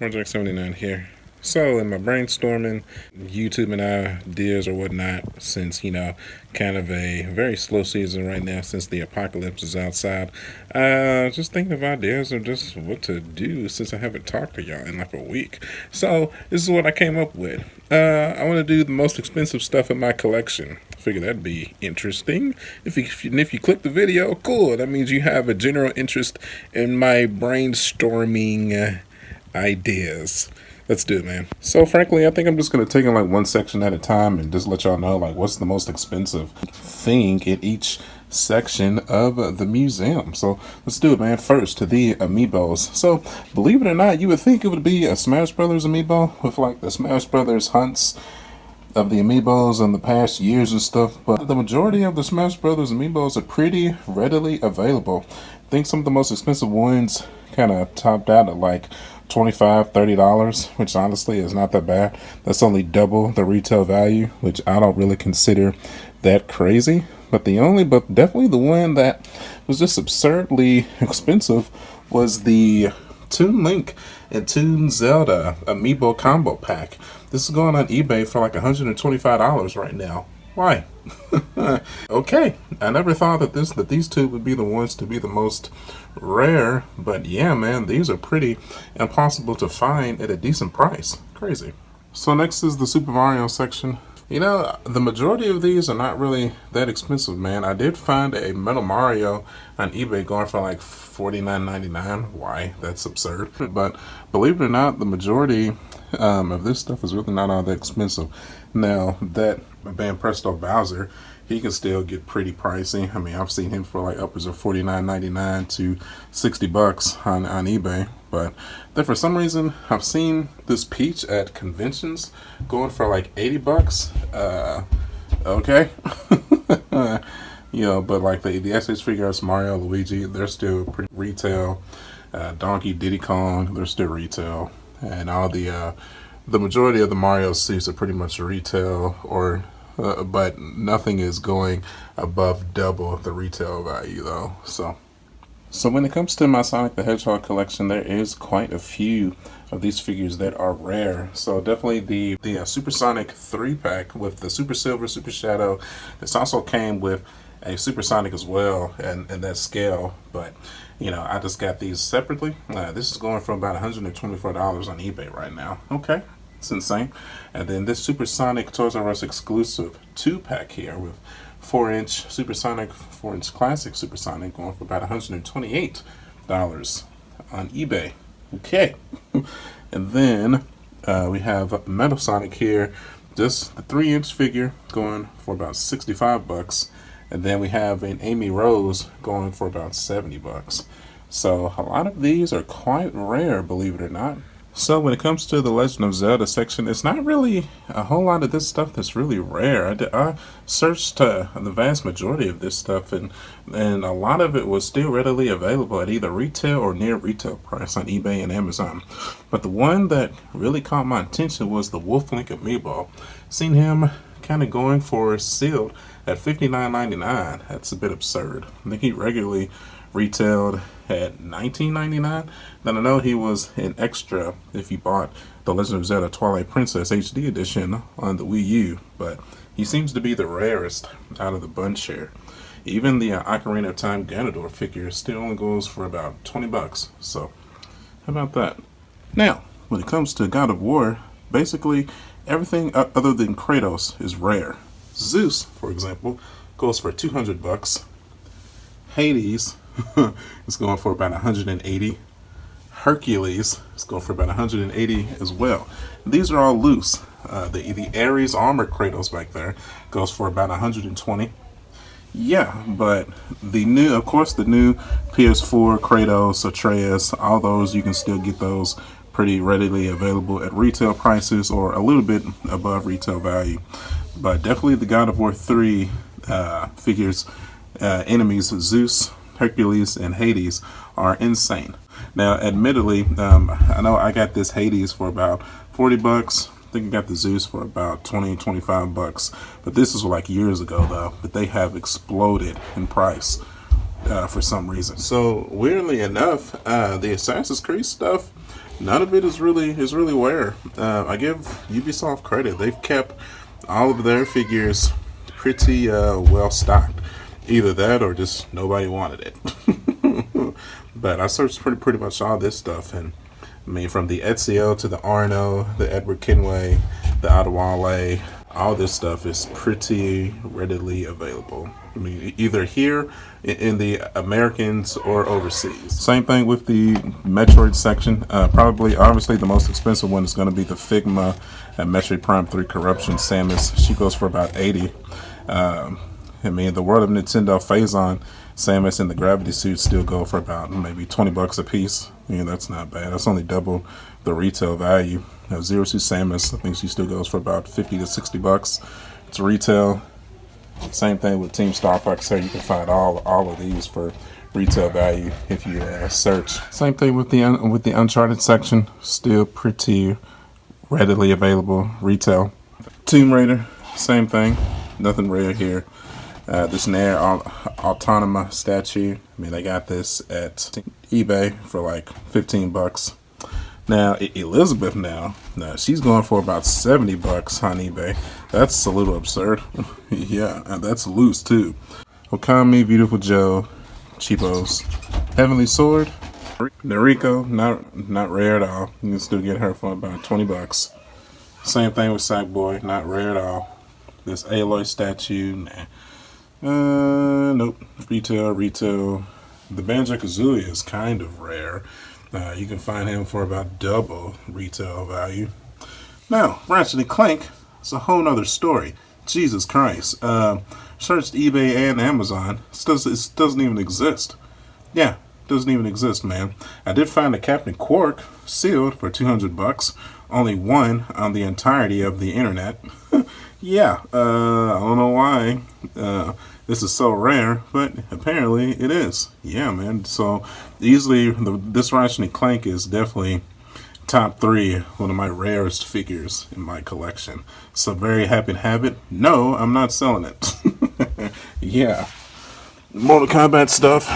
Project79 here. So, in my brainstorming, YouTube and ideas or whatnot, since, kind of a very slow season right now since the apocalypse is outside, just thinking of ideas of just what to do since I haven't talked to y'all in like a week. So, this is what I came up with. I want to do the most expensive stuff in my collection. Figure that'd be interesting. If you click the video, cool. That means you have a general interest in my brainstorming ideas. Let's do it, man. So frankly, I think I'm just going to take it like one section at a time and just let y'all know like what's the most expensive thing in each section of the museum. So let's do it, man. First, the amiibos. So believe it or not, you would think it would be a Smash Brothers amiibo with like the Smash Brothers hunts of the amiibos in the past years and stuff, but the majority of the Smash Brothers amiibos are pretty readily available. I think some of the most expensive ones kind of topped out at like $25-$30, which honestly is not that bad. That's only double the retail value, which I don't really consider that crazy. But definitely the one that was just absurdly expensive was the Toon Link and Toon Zelda amiibo combo pack. This is going on eBay for like $125 right now. Why? Okay, I never thought that these two would be the ones to be the most rare, but yeah, man, these are pretty impossible to find at a decent price. Crazy. So next is the Super Mario section. The majority of these are not really that expensive, man. I did find a Metal Mario on eBay going for like $49.99. Why? That's absurd. But believe it or not, the majority of this stuff is really not all that expensive. Now, that Band Presto Bowser, he can still get pretty pricey. I mean, I've seen him for like upwards of $49.99 to $60 on eBay. But then for some reason, I've seen this Peach at conventions going for like $80. Okay. But like the SH figures, Mario, Luigi, they're still pretty retail. Donkey, Diddy Kong, they're still retail. And all the majority of the Mario suits are pretty much retail, but nothing is going above double the retail value though. So when it comes to my Sonic the Hedgehog collection, there is quite a few of these figures that are rare. So definitely the Super Sonic 3-pack with the Super Silver, Super Shadow. This also came with a Super Sonic as well, and that scale. But I just got these separately. This is going for about $124 on eBay right now. Okay, it's insane. And then this Super Sonic Toys R Us exclusive 2-pack here with 4-inch Super Sonic, 4-inch Classic Super Sonic going for about $128 on eBay. Okay. And then we have Metal Sonic here, just the 3-inch figure going for about $65. And then we have an Amy Rose going for about $70. So a lot of these are quite rare, believe it or not. So when it comes to the Legend of Zelda section, it's not really a whole lot of this stuff that's really rare. I searched the vast majority of this stuff, and a lot of it was still readily available at either retail or near retail price on eBay and Amazon. But the one that really caught my attention was the Wolf Link amiibo. Seen him kind of going for sealed at $59.99. That's a bit absurd. I think he regularly retailed at $19.99. Then I know he was an extra if you bought the Legend of Zelda Twilight Princess HD edition on the Wii U, but he seems to be the rarest out of the bunch here. Even the Ocarina of Time Ganondorf figure still only goes for about $20. So how about that? Now, when it comes to God of War, basically everything other than Kratos is rare. Zeus, for example, goes for $200. Hades is going for about $180. Hercules is going for about $180 as well. These are all loose. The Ares Armor Kratos back there goes for about $120. Yeah, but the new PS4 Kratos, Atreus, all those, you can still get those pretty readily available at retail prices or a little bit above retail value. But definitely the God of War 3 figures, enemies, Zeus, Hercules, and Hades are insane. Now, admittedly, I know I got this Hades for about $40. I think I got the Zeus for about $20-$25. But this is like years ago, though. But they have exploded in price for some reason. So, weirdly enough, the Assassin's Creed stuff none of it is really rare. I give Ubisoft credit; they've kept all of their figures pretty well stocked. Either that or just nobody wanted it. But I searched pretty much all this stuff, and I mean, from the Ezio to the Arno, the Edward Kenway, the Adewale, all this stuff is pretty readily available. I mean, either here in the Americans or overseas. Same thing with the Metroid section. Obviously, the most expensive one is going to be the Figma and Metroid Prime 3 Corruption Samus. She goes for about 80. I mean, the World of Nintendo Phazon Samus and the Gravity Suit still go for about maybe $20 a piece. Yeah, that's not bad. That's only double the retail value. Zero Suit Samus, I think she still goes for about $50 to $60. It's retail. Same thing with Team Star Fox here. You can find all of these for retail value if you search. Same thing with the Uncharted section. Still pretty readily available retail. Tomb Raider, same thing. Nothing rare here. This Nair Autonoma statue. I mean, they got this at eBay for like $15. Now Elizabeth, now she's going for about $70 on eBay. That's a little absurd. Yeah, that's loose too. Okami, Beautiful Joe, cheapos. Heavenly Sword, Nariko, not rare at all. You can still get her for about $20. Same thing with Sackboy, not rare at all. This Aloy statue, nah. Nope. Retail. The Banjo-Kazooie is kind of rare. You can find him for about double retail value. Now, Ratchet & Clank, it's a whole nother story. Jesus Christ. Searched eBay and Amazon. It doesn't even exist. Yeah, doesn't even exist, man. I did find a Captain Quark sealed for $200. Only one on the entirety of the internet. Yeah, I don't know why this is so rare, but apparently it is. Yeah, man. So easily, this Ratchet & Clank is definitely top 3, one of my rarest figures in my collection. So very happy to have it. No, I'm not selling it. Yeah. Mortal Kombat stuff.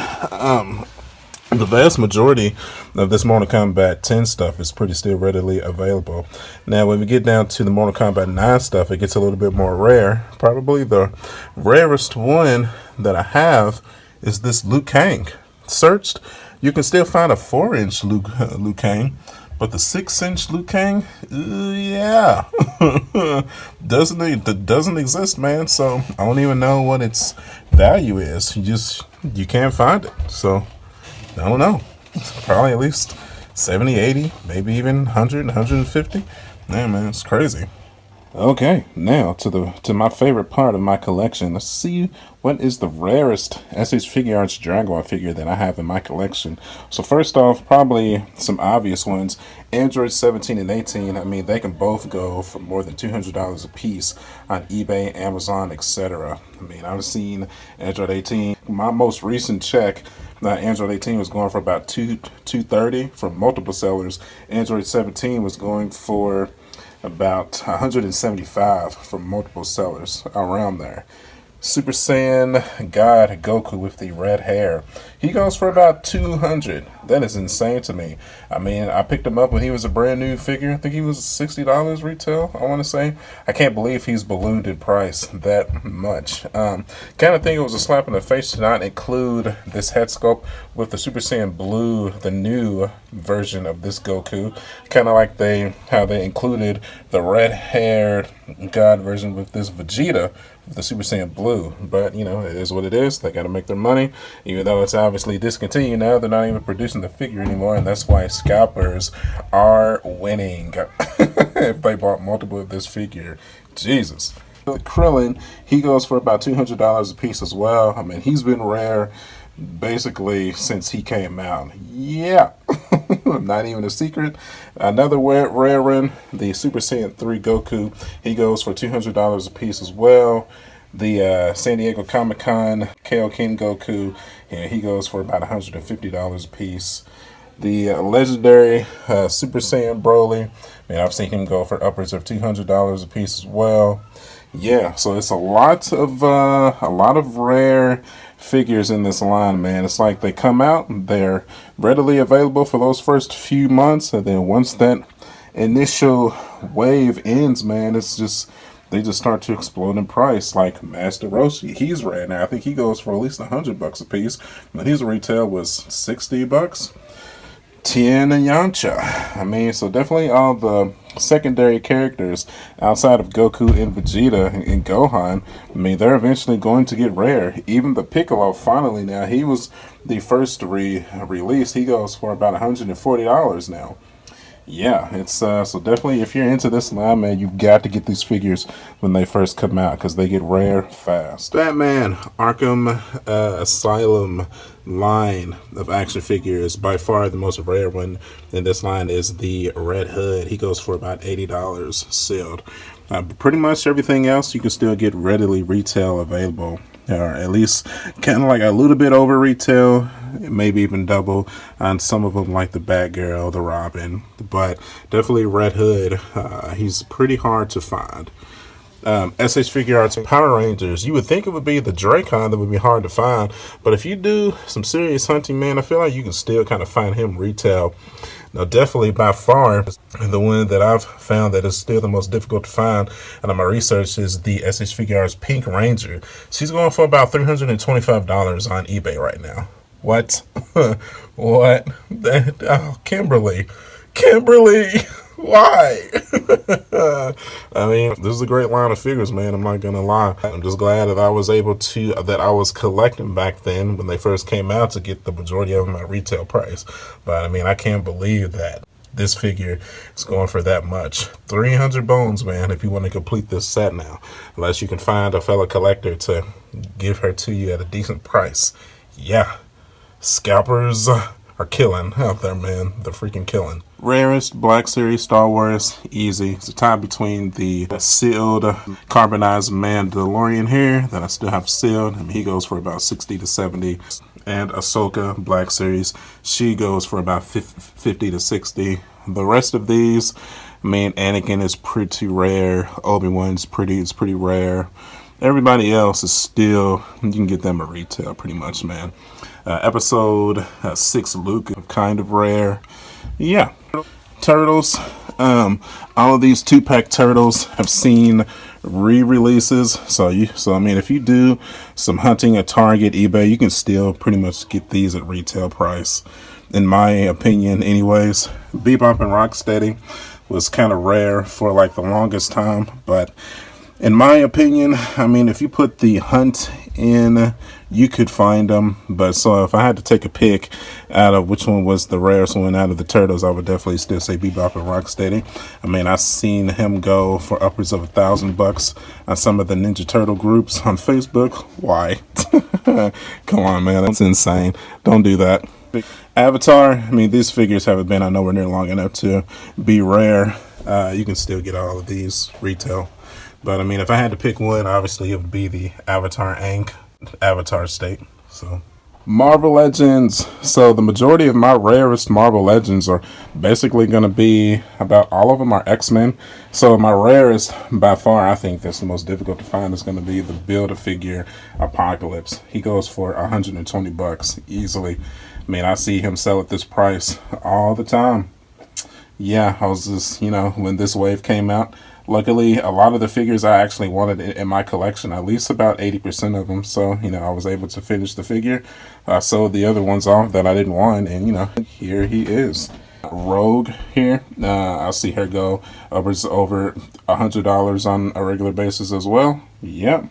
The vast majority of this Mortal Kombat 10 stuff is pretty still readily available. Now, when we get down to the Mortal Kombat 9 stuff, it gets a little bit more rare. Probably the rarest one that I have is this Liu Kang. Searched, you can still find a 4-inch Liu Kang, but the 6-inch Liu Kang, yeah, doesn't exist, man. So I don't even know what its value is. You can't find it. So I don't know. It's probably at least 70, 80, maybe even 100, 150. Yeah, man, it's crazy. Okay, now to my favorite part of my collection. Let's see what is the rarest SH Figuarts Dragon Ball figure that I have in my collection. So first off, probably some obvious ones. Android 17 and 18, I mean, they can both go for more than $200 a piece on eBay, Amazon, etc. I mean, I've seen Android 18. My most recent check, Android 18 was going for about $230 from multiple sellers. Android 17 was going for about $175 from multiple sellers, around there. Super Saiyan God Goku with the red hair. He goes for about $200. That is insane to me. I mean, I picked him up when he was a brand new figure. I think he was $60 retail, I want to say. I can't believe he's ballooned in price that much. Kind of think it was a slap in the face to not include this head sculpt with the Super Saiyan Blue, the new version of this Goku. Kind of like how they included the red-haired God version with this Vegeta, the Super Saiyan Blue. But, you know, it is what it is. They got to make their money. Even though it's obviously discontinued now, they're not even producing the figure anymore, and that's why scalpers are winning. If they bought multiple of this figure. Jesus. The Krillin, he goes for about $200 a piece as well. I mean, he's been rare basically since he came out. Yeah. Not even a secret. Another rare one, the Super Saiyan 3 Goku. He goes for $200 a piece as well. The San Diego Comic-Con Kaioken Goku, yeah, he goes for about $150 a piece. The legendary Super Saiyan Broly, I mean, I've seen him go for upwards of $200 a piece as well. Yeah, so it's a lot of rare figures in this line, man. It's like they come out, they're readily available for those first few months, and then once that initial wave ends, man, it's just they just start to explode in price. Like Master Roshi, he's rare now. I think he goes for at least $100 a piece. But his retail was $60. Tien and Yamcha. I mean, so definitely all the secondary characters outside of Goku and Vegeta and Gohan, I mean, they're eventually going to get rare. Even the Piccolo, finally now, he was the first to release. He goes for about $140 now. Yeah, it's so definitely if you're into this line, man, you've got to get these figures when they first come out because they get rare fast. Batman Arkham Asylum line of action figures, by far the most rare one in this line is the Red Hood. He goes for about $80 sealed. Pretty much everything else you can still get readily retail available, or at least kind of like a little bit over retail, maybe even double on some of them, like the Batgirl, the Robin, but definitely Red Hood. He's pretty hard to find. SH Figure Arts Power Rangers. You would think it would be the Dracon that would be hard to find, but if you do some serious hunting, man, I feel like you can still kind of find him retail. Now, definitely by far, the one that I've found that is still the most difficult to find in my research is the SH Figure Arts Pink Ranger. She's going for about $325 on eBay right now. What? What? Kimberly, why? I mean, this is a great line of figures, man. I'm not gonna lie. I'm just glad that I was able to, that I was collecting back then when they first came out to get the majority of them at retail price. But I mean, I can't believe that this figure is going for that much. 300 bones, man, if you want to complete this set now. Unless you can find a fellow collector to give her to you at a decent price. Yeah. Scalpers are killing out there, man. They're freaking killing. Rarest Black Series Star Wars, easy. It's a tie between the sealed carbonized Mandalorian here that I still have sealed. I mean, he goes for about 60 to 70. And Ahsoka Black Series, she goes for about 50 to 60. The rest of these, I mean, Anakin is pretty rare. Obi-Wan's pretty rare. Everybody else is still, you can get them at retail pretty much, man. Episode 6 Luke, kind of rare. Yeah. Turtles. All of these 2-pack turtles have seen re-releases. So I mean, if you do some hunting at Target, eBay, you can still pretty much get these at retail price. In my opinion, anyways. Bebop and Rocksteady was kind of rare for like the longest time, but in my opinion, I mean, if you put the hunt in, you could find them. But so if I had to take a pick out of which one was the rarest one out of the turtles, I would definitely still say Bebop and Rocksteady. I mean, I've seen him go for upwards of $1,000 on some of the Ninja Turtle groups on Facebook. Why? Come on, man, that's insane. Don't do that. Avatar, I mean, these figures haven't been out nowhere near long enough to be rare. You can still get all of these retail. But I mean, if I had to pick one, obviously it would be the Avatar Aang, Avatar State. So Marvel Legends. So the majority of my rarest Marvel Legends are basically going to be, about all of them are X-Men. So my rarest, by far, I think that's the most difficult to find, is going to be the Build-A-Figure Apocalypse. He goes for $120 easily. I mean, I see him sell at this price all the time. Yeah, I was just, when this wave came out, luckily, a lot of the figures I actually wanted in my collection, at least about 80% of them. So, I was able to finish the figure. I sold the other ones off that I didn't want, and, here he is. Rogue here. I see her go over $100 on a regular basis as well. Yep.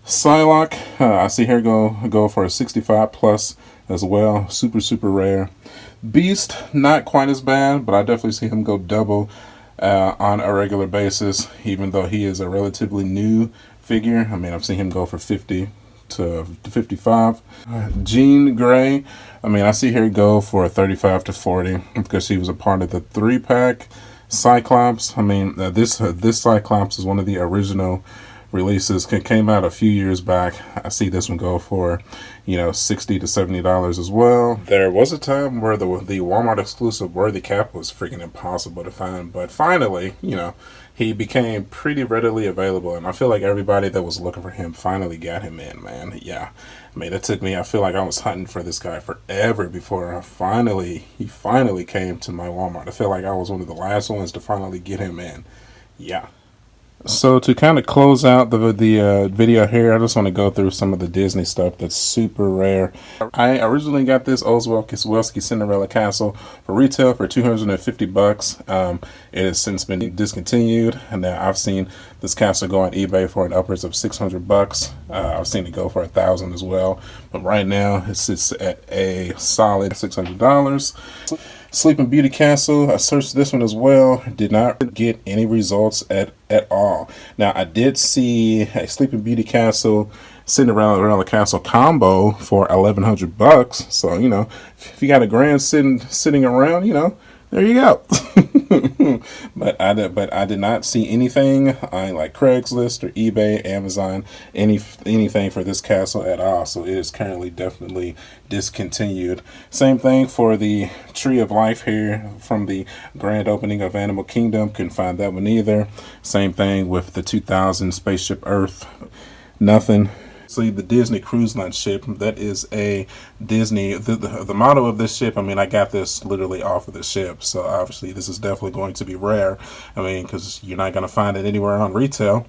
Psylocke, I see her go for a 65 plus as well. Super rare. Beast, not quite as bad, but I definitely see him go double on a regular basis, even though he is a relatively new figure. I mean, I've seen him go for 50 to 55. Jean Grey, I mean, I see her go for 35 to 40 because she was a part of the 3-pack Cyclops. I mean, this Cyclops is one of the original releases came out a few years back. I see this one go for, $60 to $70 as well. There was a time where the Walmart exclusive Worthy Cap was freaking impossible to find, but finally, he became pretty readily available, and I feel like everybody that was looking for him finally got him in, man. Yeah, I mean, it took me, I feel like I was hunting for this guy forever before he finally came to my Walmart. I feel like I was one of the last ones to finally get him in. Yeah. So to kind of close out the video here, I just want to go through some of the Disney stuff that's super rare. I originally got this Oswelski Cinderella Castle for retail for $250. It has since been discontinued, and now I've seen this castle go on eBay for an upwards of $600. I've seen it go for $1,000 as well, but right now it sits at a solid $600. Sleeping Beauty Castle, I searched this one as well, did not get any results at all. Now, I did see a Sleeping Beauty Castle Cinderella Castle combo for $1,100. So, if you got a grand sitting around, there you go. But I did not see anything on like Craigslist or eBay, Amazon, anything for this castle at all. So it is currently definitely discontinued. Same thing for the Tree of Life here from the grand opening of Animal Kingdom. Couldn't find that one either. Same thing with the 2000 Spaceship Earth. Nothing. See, the Disney Cruise Line ship, that is a Disney, the model of this ship, I mean, I got this literally off of the ship, so obviously this is definitely going to be rare. I mean, because you're not going to find it anywhere on retail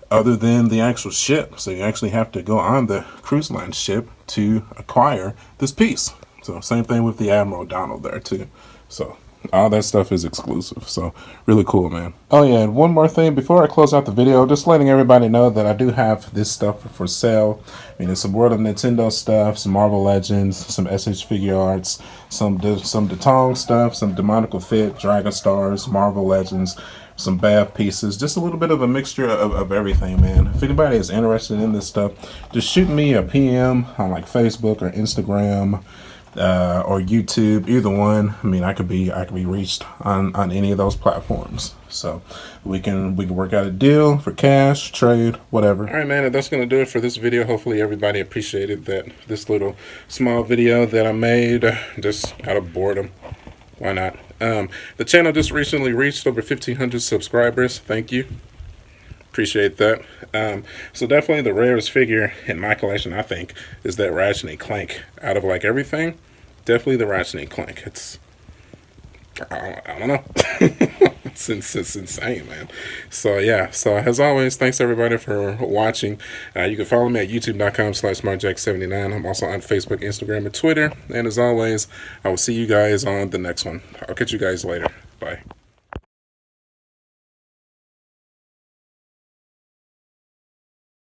other than the actual ship. So you actually have to go on the cruise line ship to acquire this piece. So same thing with the Admiral Donald there too. So all that stuff is exclusive. So really cool, man. Oh yeah, and one more thing before I close out the video, just letting everybody know that I do have this stuff for sale. I mean, it's some World of Nintendo stuff, some Marvel Legends, some SH Figure Arts, some Detong stuff, some Demonical Fit, Dragon Stars, Marvel Legends, some bath pieces, just a little bit of a mixture of everything, man. If anybody is interested in this stuff, just shoot me a PM on like Facebook or Instagram, or YouTube, either one. I mean, I could be reached on any of those platforms. So we can work out a deal for cash, trade, whatever. All right, man, and that's gonna do it for this video. Hopefully everybody appreciated this little small video that I made just out of boredom. Why not? The channel just recently reached over 1,500 subscribers. Thank you. Appreciate that. So definitely the rarest figure in my collection, I think, is that Ratchet & Clank. Out of like everything, definitely the Ratchet & Clank. It's, I don't know. It's insane, man. So yeah, so as always, thanks everybody for watching. You can follow me at youtube.com/smartjack79. I'm also on Facebook, Instagram, and Twitter. And as always, I will see you guys on the next one. I'll catch you guys later. Bye.